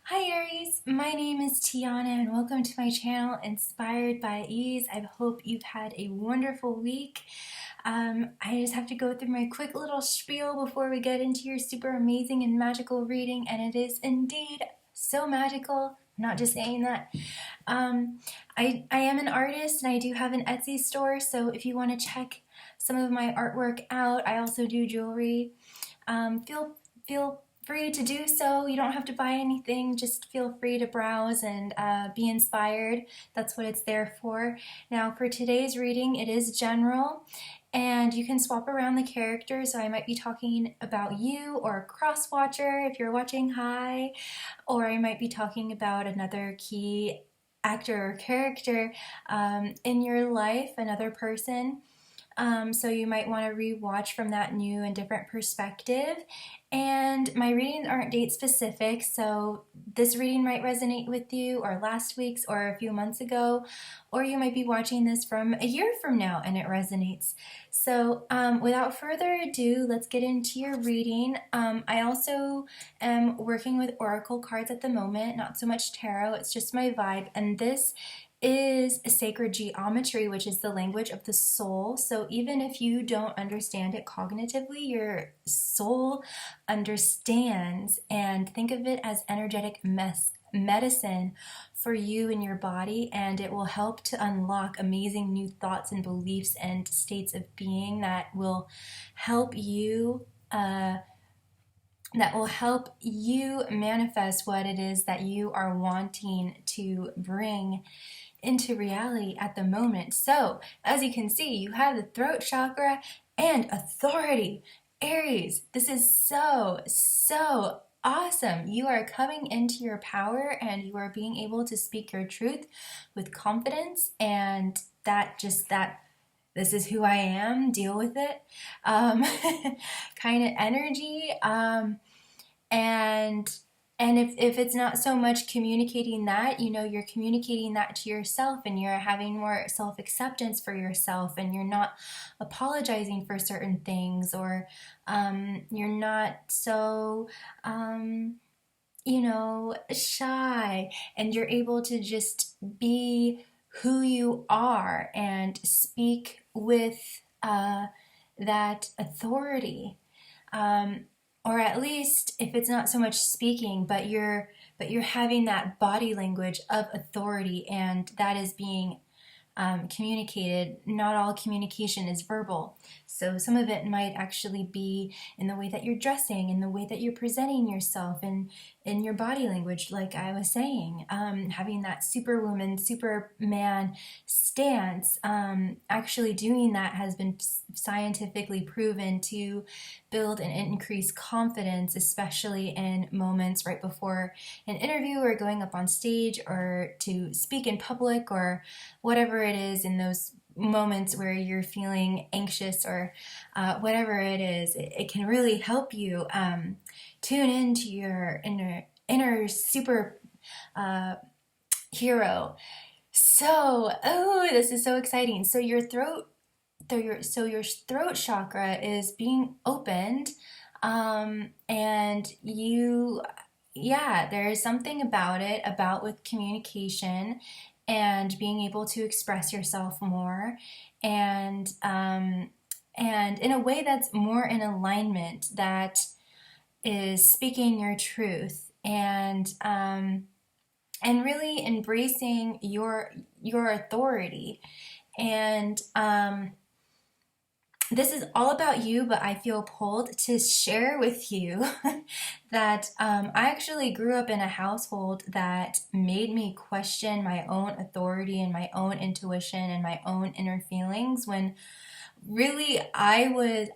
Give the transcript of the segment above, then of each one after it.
Hi Aries, my name is Tiana and welcome to my channel Inspired by Ease. I hope you've had a wonderful week. I just have to go through my quick little spiel before we get into your super amazing and magical reading, and it is indeed so magical. I'm not just saying that. I am an artist and I do have an Etsy store, so if you want to check some of my artwork out, I also do jewelry. Feel free to do so. You don't have to buy anything, just feel free to browse and be inspired. That's what it's there for. Now for today's reading, it is general and you can swap around the characters, so I might be talking about you or a cross watcher if you're watching. Hi. Or I might be talking about another key actor or character in your life, another person. So you might want to re-watch from that new and different perspective. And my readings aren't date specific, so this reading might resonate with you, or last week's, or a few months ago, or you might be watching this from a year from now and it resonates. So without further ado, let's get into your reading. I also am working with oracle cards at the moment, not so much tarot, it's just my vibe, and this is sacred geometry, which is the language of the soul. So even if you don't understand it cognitively, your soul understands, and think of it as energetic medicine for you and your body, and it will help to unlock amazing new thoughts and beliefs and states of being that will help you manifest what it is that you are wanting to bring into reality at the moment. So as you can see, you have the throat chakra and authority. Aries, this is so awesome. You are coming into your power and you are being able to speak your truth with confidence, and this is who I am, deal with it kind of energy. And if it's not so much communicating that, you're communicating that to yourself, and you're having more self-acceptance for yourself, and you're not apologizing for certain things, or you're not so shy, and you're able to just be who you are and speak with that authority. Or at least if it's not so much speaking, but you're having that body language of authority, and that is being communicated. Not all communication is verbal, so some of it might actually be in the way that you're dressing, in the way that you're presenting yourself, and in your body language, like I was saying, having that superwoman, superman stance. Actually doing that has been scientifically proven to build and increase confidence, especially in moments right before an interview or going up on stage or to speak in public, or whatever it is, in those moments where you're feeling anxious, or whatever it is. It can really help you tune into your inner super hero. So, oh, this is so exciting. So your throat chakra is being opened, and there is something about with communication and being able to express yourself more, and in a way that's more in alignment, that is speaking your truth, and really embracing your authority. And this is all about you, but I feel pulled to share with you that I actually grew up in a household that made me question my own authority and my own intuition and my own inner feelings, when really I was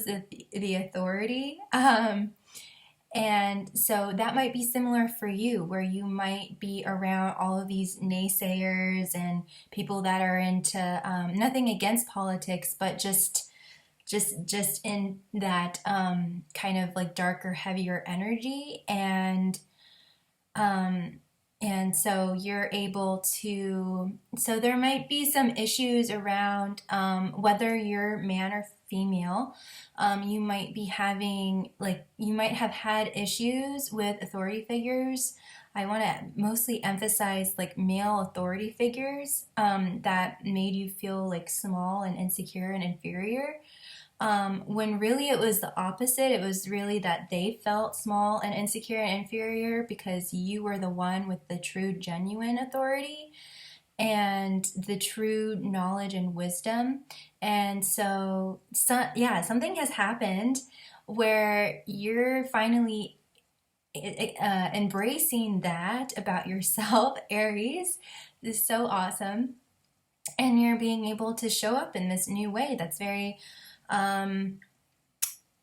the authority. And so that might be similar for you, where you might be around all of these naysayers and people that are into nothing against politics, but just in that kind of like darker, heavier energy. And so you're able to, so there might be some issues around whether your man or female. You might be having, like, you might have had issues with authority figures. I want to mostly emphasize like male authority figures that made you feel like small and insecure and inferior. When really it was the opposite. It was really that they felt small and insecure and inferior because you were the one with the true, genuine authority and the true knowledge and wisdom. And yeah, something has happened where you're finally embracing that about yourself, Aries. This is so awesome. And you're being able to show up in this new way that's very, I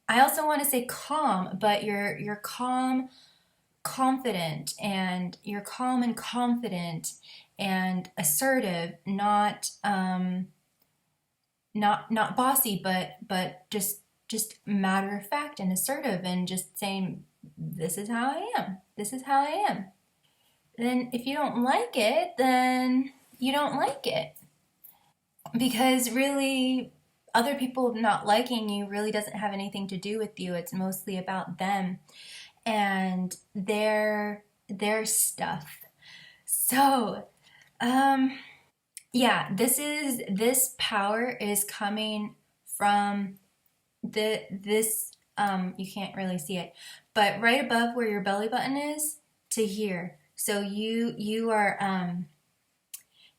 also want to say calm, but you're calm, confident, and you're calm and confident and assertive, not bossy, but just matter of fact and assertive, and just saying, this is how I am. This is how I am. Then if you don't like it, then you don't like it. Because really, other people not liking you really doesn't have anything to do with you. It's mostly about them and their stuff. So, yeah, this power is coming from this you can't really see it, but right above where your belly button is to here. So you are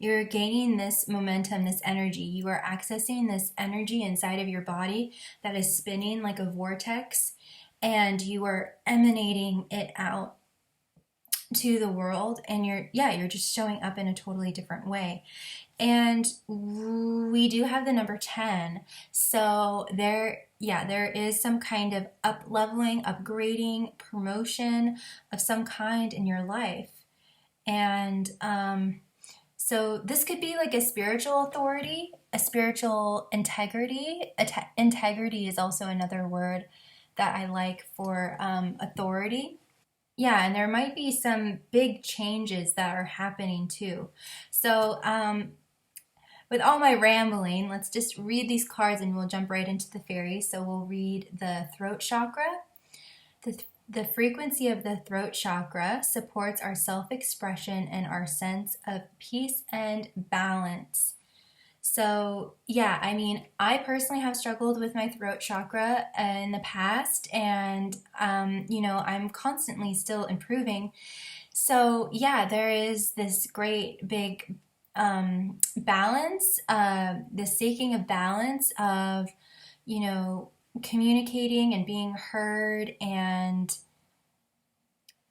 you're gaining this momentum, this energy. You are accessing this energy inside of your body that is spinning like a vortex, and you are emanating it out to the world, and you're just showing up in a totally different way. And we do have the number 10. So there is some kind of up leveling, upgrading, promotion of some kind in your life. And so this could be like a spiritual authority, a spiritual integrity. Integrity is also another word that I like for authority. Yeah, and there might be some big changes that are happening too. So with all my rambling, let's just read these cards and we'll jump right into the fairies. So we'll read the throat chakra. The frequency of the throat chakra supports our self-expression and our sense of peace and balance. So yeah, I mean, I personally have struggled with my throat chakra in the past, and I'm constantly still improving. So yeah, there is this great big balance, the seeking of balance of, communicating and being heard, and,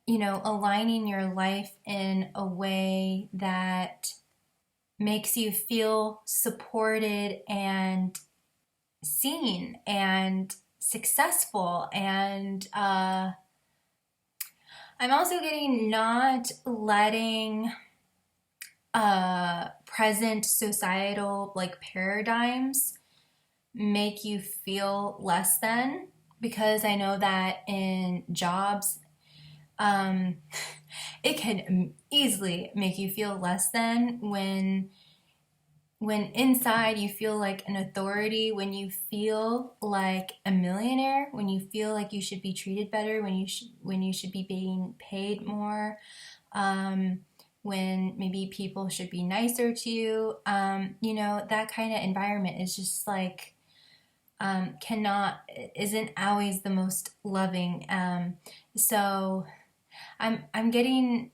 aligning your life in a way that makes you feel supported and seen and successful. And I'm also getting not letting present societal like paradigms make you feel less than, because I know that in jobs it can easily make you feel less than when inside you feel like an authority, when you feel like a millionaire, when you feel like you should be treated better, when you should be being paid more, when maybe people should be nicer to you. That kind of environment is just like isn't always the most loving. So I'm getting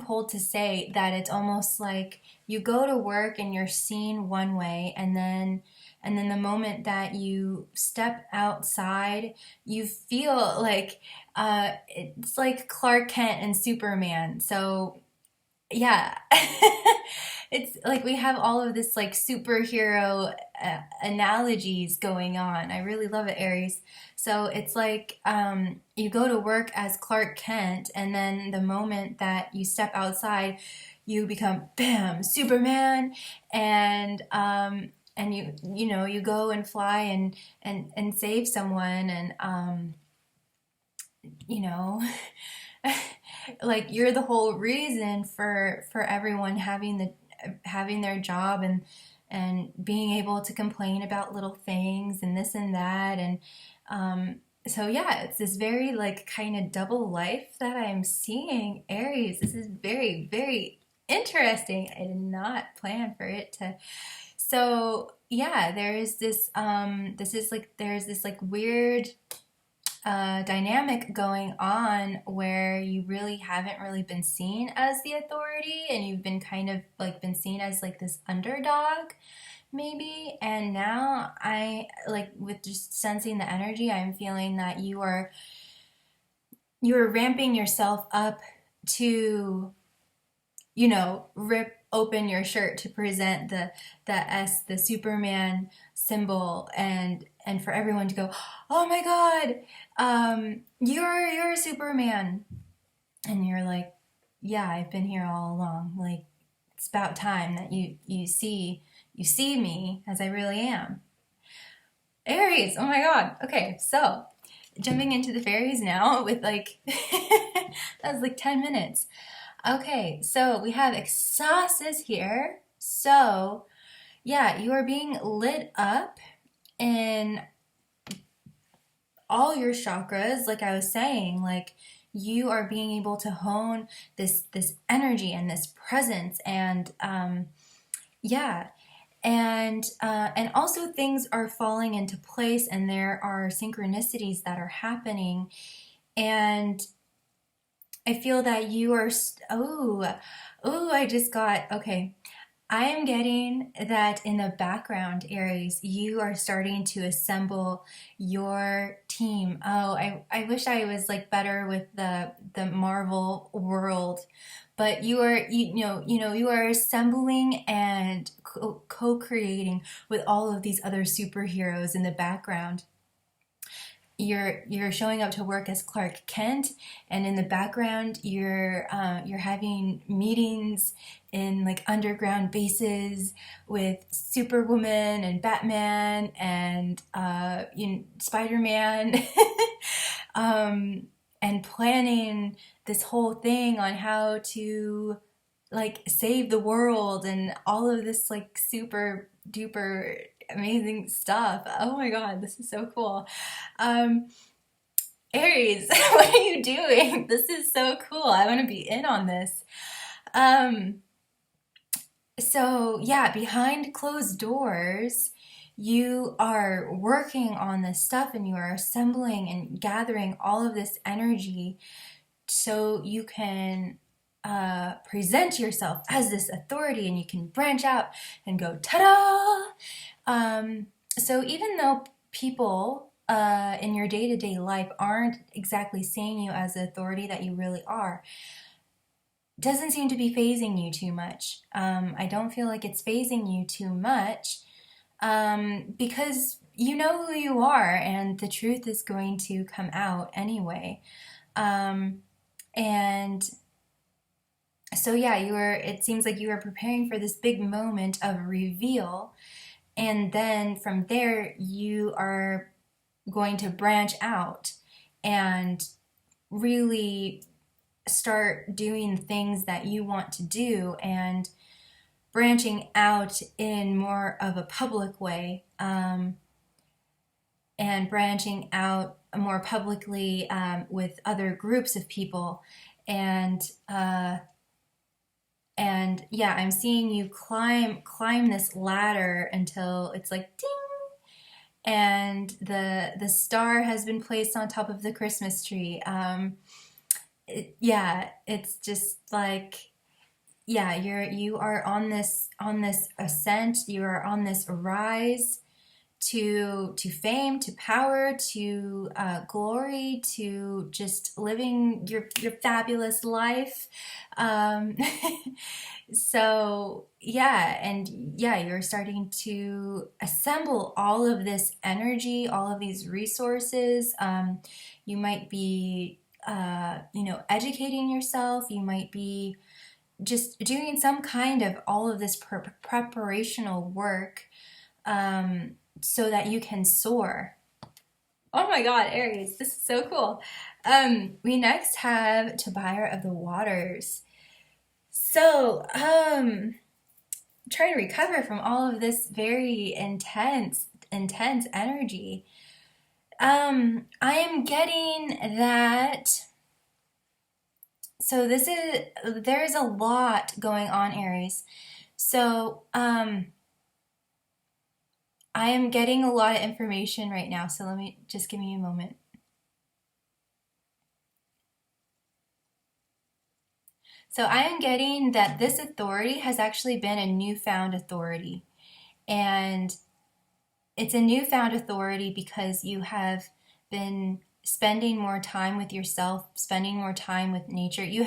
pulled to say that it's almost like you go to work and you're seen one way, and then the moment that you step outside, you feel like it's like Clark Kent and Superman. So yeah. It's like we have all of this like superhero analogies going on. I really love it, Aries. So it's like you go to work as Clark Kent, and then the moment that you step outside, you become bam Superman, and you go and fly and save someone, and you know like you're the whole reason for everyone having their job, and being able to complain about little things and this and that. And so yeah, it's this very like kind of double life that I'm seeing, Aries. This is very, very interesting. I did not plan for it to. So yeah, there's this there's this like weird dynamic going on where you really haven't really been seen as the authority, and you've been kind of like been seen as like this underdog maybe. And now I like, with just sensing the energy, I'm feeling that you are ramping yourself up to, you know, rip open your shirt to present the Superman symbol, and for everyone to go, oh my God, you're a Superman. And you're like, yeah, I've been here all along. Like, it's about time that you see me as I really am. Aries, oh my God. Okay, so jumping into the fairies now with like, that was like 10 minutes. Okay, so we have Exhaustus here. So yeah, you are being lit up in all your chakras. Like I was saying, like you are being able to hone this energy and this presence, and yeah, and also things are falling into place, and there are synchronicities that are happening, and I feel that you are, I just got, okay. I am getting that in the background, Aries, you are starting to assemble your team. Oh, I wish I was like better with the Marvel world, but you are, you are assembling and co-creating with all of these other superheroes in the background. You're showing up to work as Clark Kent, and in the background you're having meetings in like underground bases with Superwoman and Batman and Spider-Man, and planning this whole thing on how to like save the world and all of this like super duper amazing stuff. Oh my God, this is so cool. Aries, what are you doing? This is so cool. I want to be in on this. So yeah, behind closed doors, you are working on this stuff, and you are assembling and gathering all of this energy so you can present yourself as this authority, and you can branch out and go ta-da. So even though people in your day-to-day life aren't exactly seeing you as the authority that you really are, doesn't seem to be phasing you too much. I don't feel like it's phasing you too much, because you know who you are, and the truth is going to come out anyway. And so yeah, it seems like you are preparing for this big moment of reveal, and then from there you are going to branch out and really start doing things that you want to do, and branching out in more of a public way, and branching out more publicly with other groups of people. And yeah, I'm seeing you climb this ladder until it's like ding, and the star has been placed on top of the Christmas tree. Yeah, it's just like, yeah, you are on this ascent. You are on this rise to fame, to power, to glory, to just living your fabulous life. So yeah, and yeah, you're starting to assemble all of this energy, all of these resources. You might be educating yourself. You might be just doing some kind of all of this preparational work, so that you can soar. Oh my God, Aries, this is so cool. We next have Tobiah of the Waters. So, try to recover from all of this very intense energy. I am getting that. So there's a lot going on, Aries. So, I am getting a lot of information right now, so give me a moment. So I am getting that this authority has actually been a newfound authority. And it's a newfound authority because you have been spending more time with yourself, spending more time with nature. You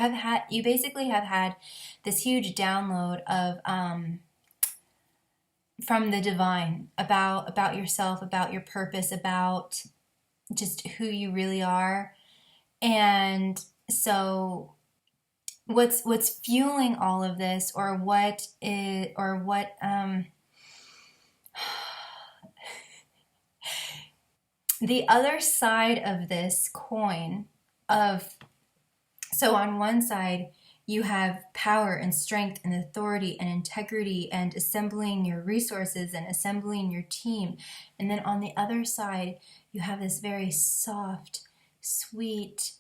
basically have had this huge download of from the divine about yourself, about your purpose, about just who you really are. And so what's fueling all of this, or what is, or what the other side of this coin of, so on one side you have power and strength and authority and integrity and assembling your resources and assembling your team, and then on the other side you have this very soft, sweet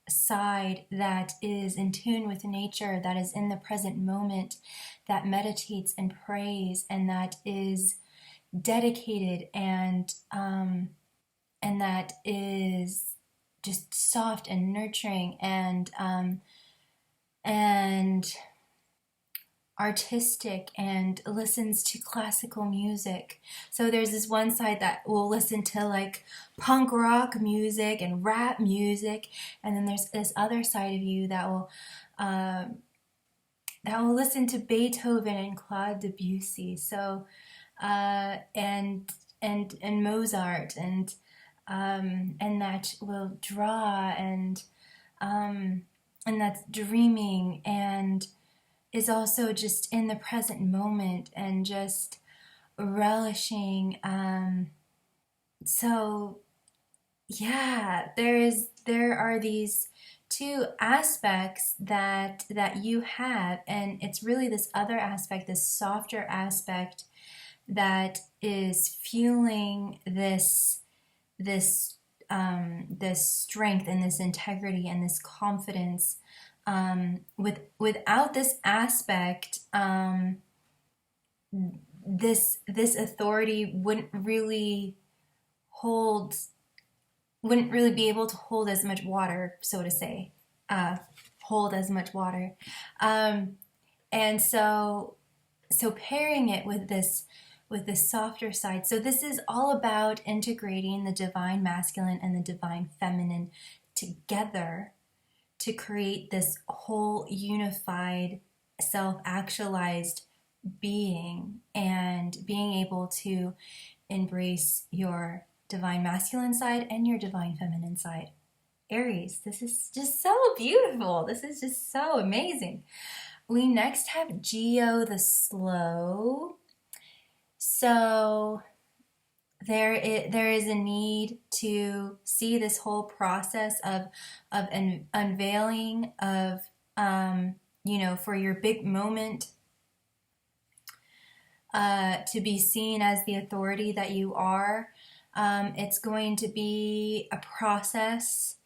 side that is in tune with nature, that is in the present moment, that meditates and prays, and that is dedicated, and that is just soft and nurturing, and artistic, and listens to classical music. So there's this one side that will listen to like punk rock music and rap music, and then there's this other side of you that will listen to Beethoven and Claude Debussy. So and Mozart, and that will draw, and that's dreaming, and is also just in the present moment and just relishing. So yeah, there are these two aspects that you have, and it's really this other aspect, this softer aspect, that is fueling this strength and this integrity and this confidence. Without this aspect, this authority wouldn't really be able to hold as much water, so to say, hold as much water, and so pairing it with this softer side. So this is all about integrating the divine masculine and the divine feminine together to create this whole unified, self-actualized being, and being able to embrace your divine masculine side and your divine feminine side. Aries, this is just so beautiful. This is just so amazing. We next have Geo the Slow. So there is a need to see this whole process of an unveiling of, for your big moment, to be seen as the authority that you are. It's going to be a process,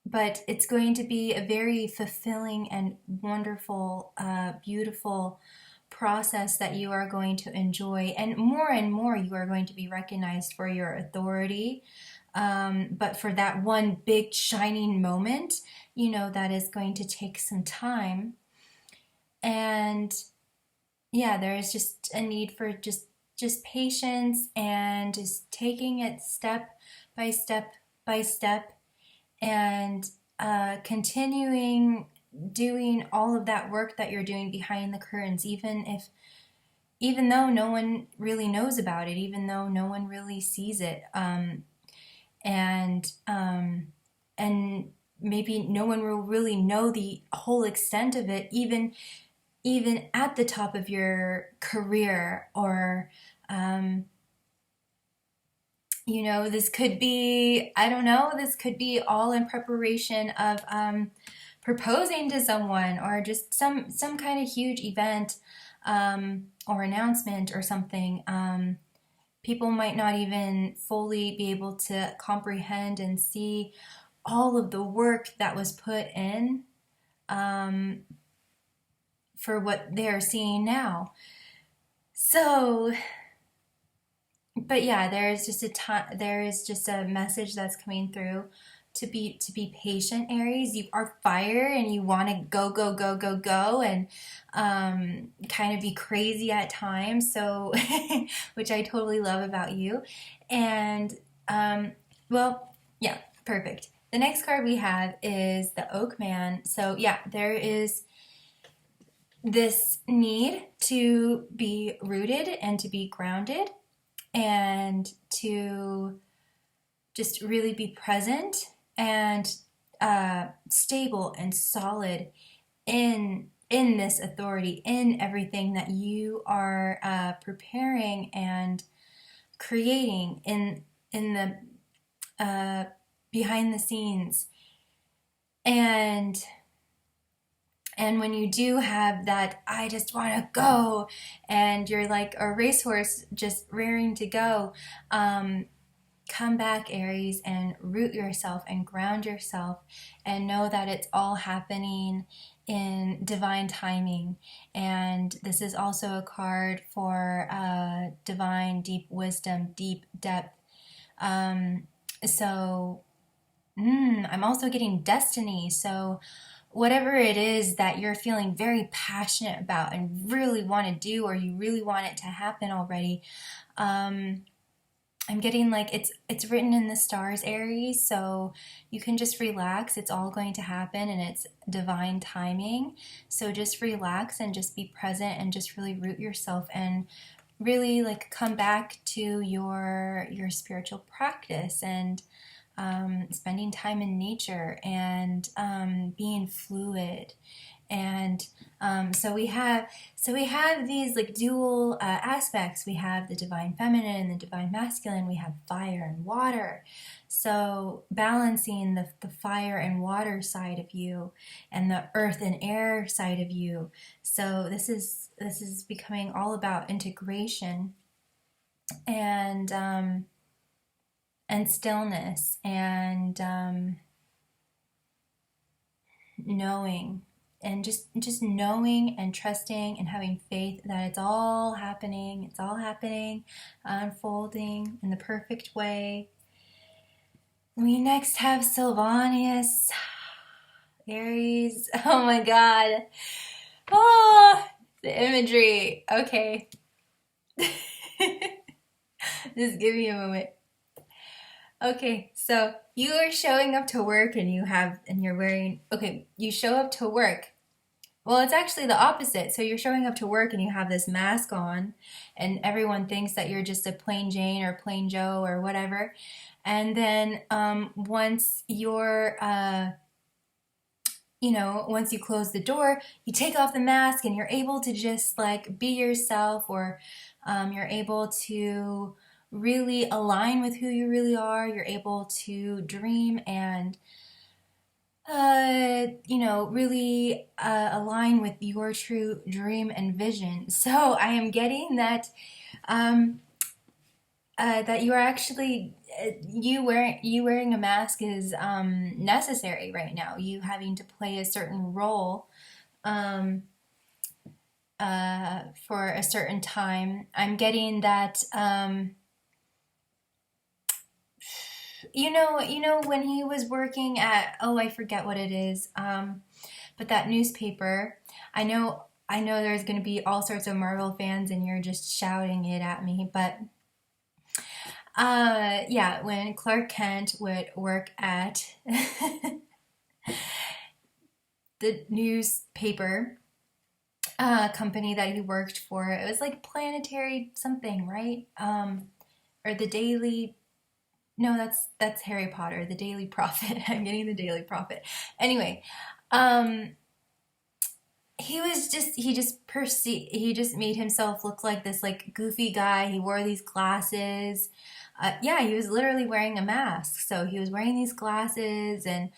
but it's going to be a very fulfilling and wonderful, beautiful process that you are going to enjoy. And more you are going to be recognized for your authority. But for that one big shining moment, that is going to take some time. And yeah, there is just a need for just patience, and just taking it step by step by step, and continuing doing all of that work that you're doing behind the curtains, even though no one really knows about it, even though no one really sees it, and maybe no one will really know the whole extent of it, even at the top of your career, or this could be, I don't know, this could be all in preparation of proposing to someone, or just some kind of huge event, or announcement or something. People might not even fully be able to comprehend and see all of the work that was put in, for what they're seeing now. So, but yeah, there is just a message that's coming through to be patient, Aries. You are fire, and you want to go go go go go, and kind of be crazy at times. So, which I totally love about you. And well, yeah, perfect. The next card we have is the Oak Man. So yeah, there is this need to be rooted and to be grounded, and to just really be present and stable and solid in this authority, in everything that you are preparing and creating in the behind the scenes. And when you do have that, I just want to go, and you're like a racehorse just rearing to go, come back, Aries, and root yourself and ground yourself, and know that it's all happening in divine timing. And this is also a card for divine, deep wisdom, deep depth. So I'm also getting destiny. So whatever it is that you're feeling very passionate about and really want to do, or you really want it to happen already, I'm getting like it's written in the stars, Aries, so you can just relax. It's all going to happen, and it's divine timing. So just relax and just be present, and just really root yourself, and really like come back to your spiritual practice, and spending time in nature, and being fluid. And so we have these like dual aspects. We have the divine feminine and the divine masculine. We have fire and water. So balancing the fire and water side of you, and the earth and air side of you. So this is becoming all about integration, and stillness, and knowing, and just knowing and trusting and having faith that it's all happening, unfolding in the perfect way. We next have Sylvanus, Aries. Oh my God. Oh, the imagery. Okay. Just give me a moment. Okay, so you are showing up to work, and you're wearing, okay, you show up to work. Well, it's actually the opposite. So you're showing up to work, and you have this mask on, and everyone thinks that you're just a plain Jane or plain Joe or whatever. And then once you're, once you close the door, you take off the mask, and you're able to just like be yourself, or you're able to really align with who you really are. You're able to dream and really align with your true dream and vision. So I am getting that that you are actually you wearing a mask is necessary right now. You having to play a certain role for a certain time. I'm getting that. When he was working at, I forget what it is, but that newspaper, I know there's going to be all sorts of Marvel fans, and you're just shouting it at me, but yeah, when Clark Kent would work at the newspaper company that he worked for, it was like Planetary something, right? Or the Daily. No, that's Harry Potter, the Daily Prophet. I'm getting the Daily Prophet. Anyway, he just made himself look like this like goofy guy. He wore these glasses. Yeah, he was literally wearing a mask. So he was wearing these glasses, and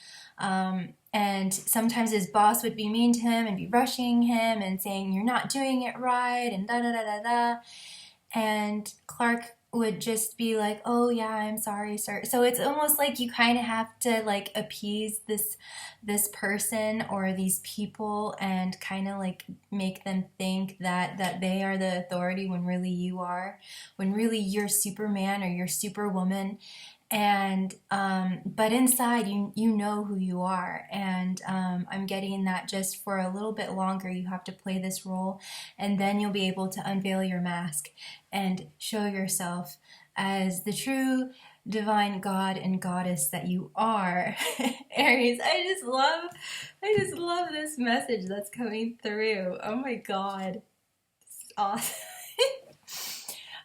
And sometimes his boss would be mean to him and be rushing him and saying, "You're not doing it right," and da da da da da. And Clark would just be like, "Oh yeah, I'm sorry, sir." So it's almost like you kind of have to like appease this person or these people and kind of like make them think that they are the authority when really you are, when really you're Superman or you're Superwoman. And but inside you know who you are. And I'm getting that just for a little bit longer you have to play this role, and then you'll be able to unveil your mask and show yourself as the true divine god and goddess that you are. Aries, I just love this message that's coming through. Oh my god, it's awesome.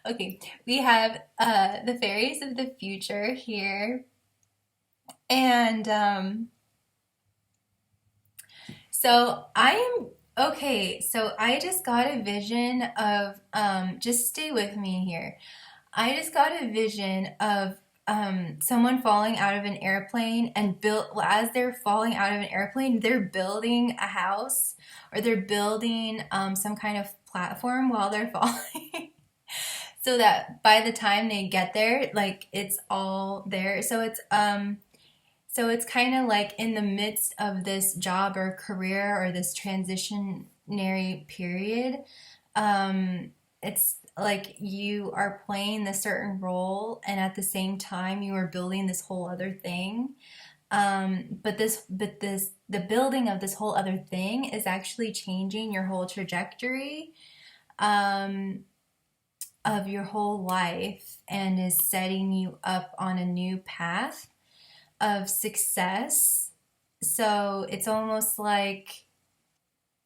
Okay, we have the fairies of the future here. And so I just got a vision of, just stay with me here. I just got a vision of someone falling out of an airplane and as they're falling out of an airplane, they're building a house or they're building some kind of platform while they're falling. So that by the time they get there, like it's all there. So it's kind of like in the midst of this job or career or this transitionary period. It's like you are playing this certain role, and at the same time you are building this whole other thing. The building of this whole other thing is actually changing your whole trajectory. Um, of your whole life and is setting you up on a new path of success. So it's almost like,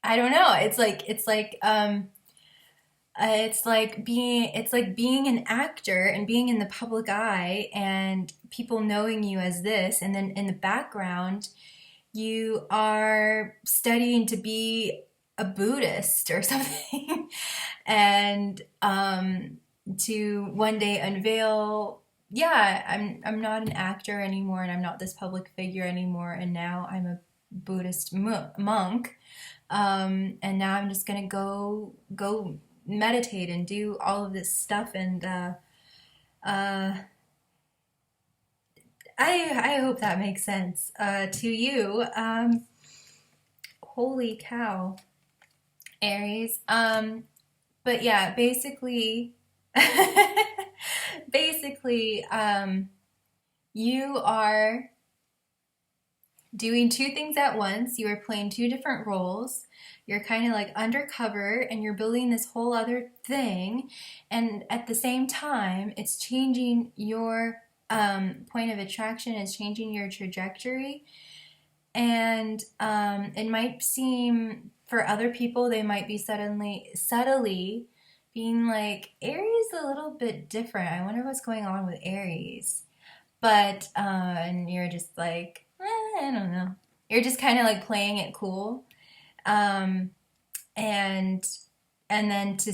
I don't know, it's like being an actor and being in the public eye and people knowing you as this, and then in the background you are studying to be a Buddhist or something. And to one day unveil, yeah, I'm not an actor anymore, and I'm not this public figure anymore, and now I'm a Buddhist monk. And now I'm just gonna go meditate and do all of this stuff. And I hope that makes sense to you. Holy cow, Aries. But yeah, basically, basically, you are doing two things at once. You are playing two different roles. You're kind of like undercover and you're building this whole other thing. And at the same time, it's changing your point of attraction, is changing your trajectory. And it might seem, for other people, they might be subtly being like, Aries is a little bit different. I wonder what's going on with Aries. But, and you're just like, I don't know. You're just kind of like playing it cool. Um, and, and then to,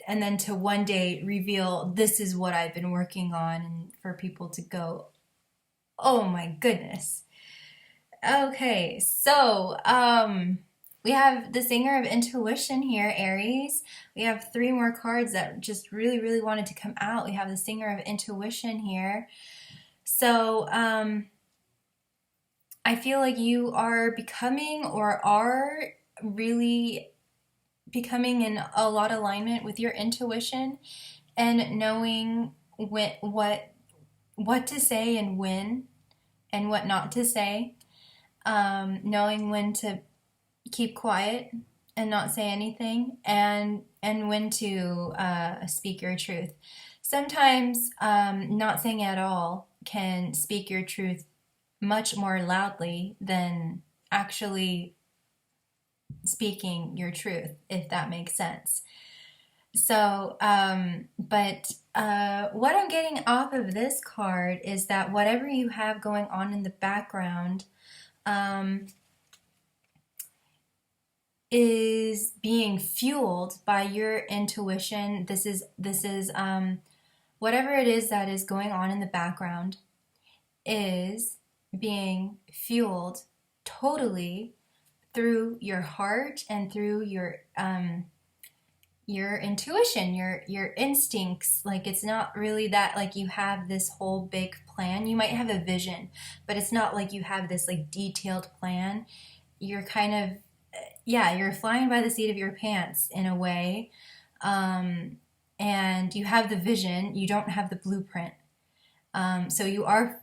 and then to one day reveal, this is what I've been working on, and for people to go, oh my goodness. Okay, so we have the Singer of Intuition here, Aries. We have three more cards that just really, really wanted to come out. We have the Singer of Intuition here. So I feel like you are becoming, or are really becoming, in a lot of alignment with your intuition and knowing what to say and when, and what not to say. Knowing when to keep quiet and not say anything, and when to speak your truth. Sometimes not saying at all can speak your truth much more loudly than actually speaking your truth, if that makes sense. So, but what I'm getting off of this card is that whatever you have going on in the background is being fueled by your intuition. This is whatever it is that is going on in the background is being fueled totally through your heart and through your intuition, your instincts. Like, it's not really that like you have this whole big plan. You might have a vision, but it's not like you have this like detailed plan. You're kind of, yeah, you're flying by the seat of your pants in a way. And you have the vision, you don't have the blueprint. So you're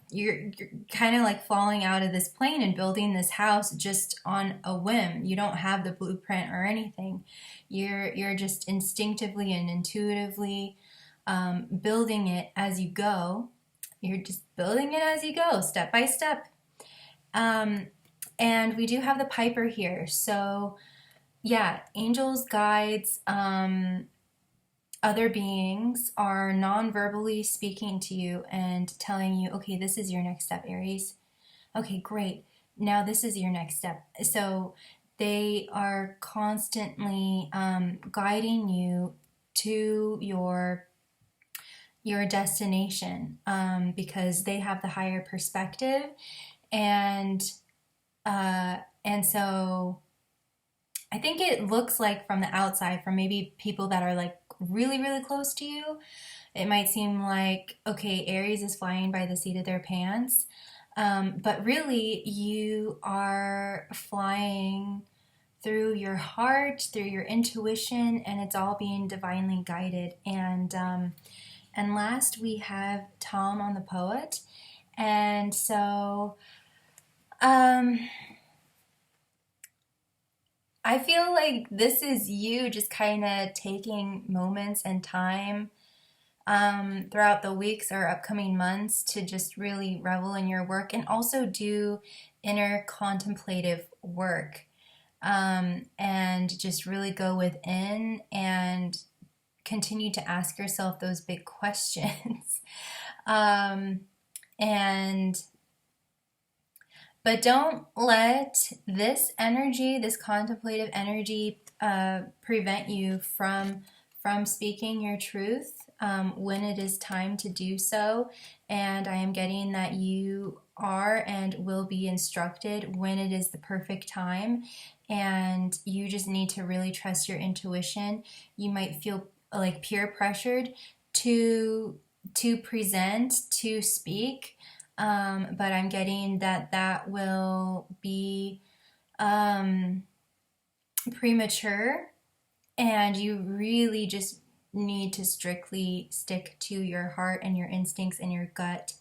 kind of like falling out of this plane and building this house just on a whim. You don't have the blueprint or anything. You're just instinctively and intuitively building it as you go. You're just building it as you go, step by step. And we do have the Piper here. So yeah, angels, guides, other beings are non-verbally speaking to you and telling you, okay, this is your next step, Aries. Okay, great. Now this is your next step. So they are constantly guiding you to your destination because they have the higher perspective, and so I think it looks like from the outside, from maybe people that are like really, really close to you, it might seem like, okay, Aries is flying by the seat of their pants. But really, you are flying through your heart, through your intuition, and it's all being divinely guided. And last, we have Tom on the poet. And so I feel like this is you just kind of taking moments and time throughout the weeks or upcoming months to just really revel in your work and also do inner contemplative work, and just really go within and continue to ask yourself those big questions. But don't let this energy, this contemplative energy, prevent you from speaking your truth when it is time to do so. And I am getting that you are and will be instructed when it is the perfect time. And you just need to really trust your intuition. You might feel like peer pressured to present, to speak. But I'm getting that will be premature, and you really just need to strictly stick to your heart and your instincts and your gut,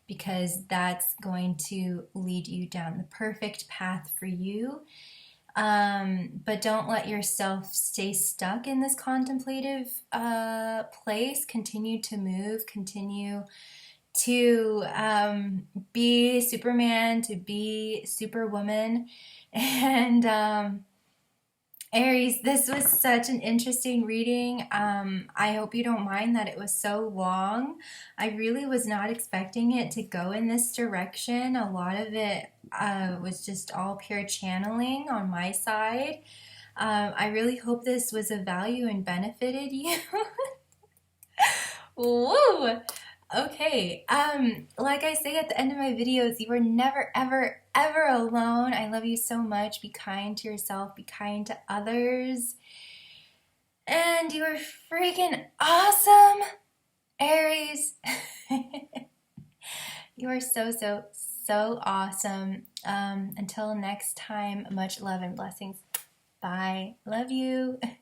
because that's going to lead you down the perfect path for you. But don't let yourself stay stuck in this contemplative place. Continue to move, continue to be Superman, to be Superwoman. And Aries, this was such an interesting reading. I hope you don't mind that it was so long. I really was not expecting it to go in this direction. A lot of it was just all pure channeling on my side. I really hope this was of value and benefited you. Woo! Okay, like I say at the end of my videos, you are never, ever, ever alone. I love you so much. Be kind to yourself, be kind to others. And you are freaking awesome, Aries. You are so, so, so awesome. Until next time, much love and blessings. Bye. Love you.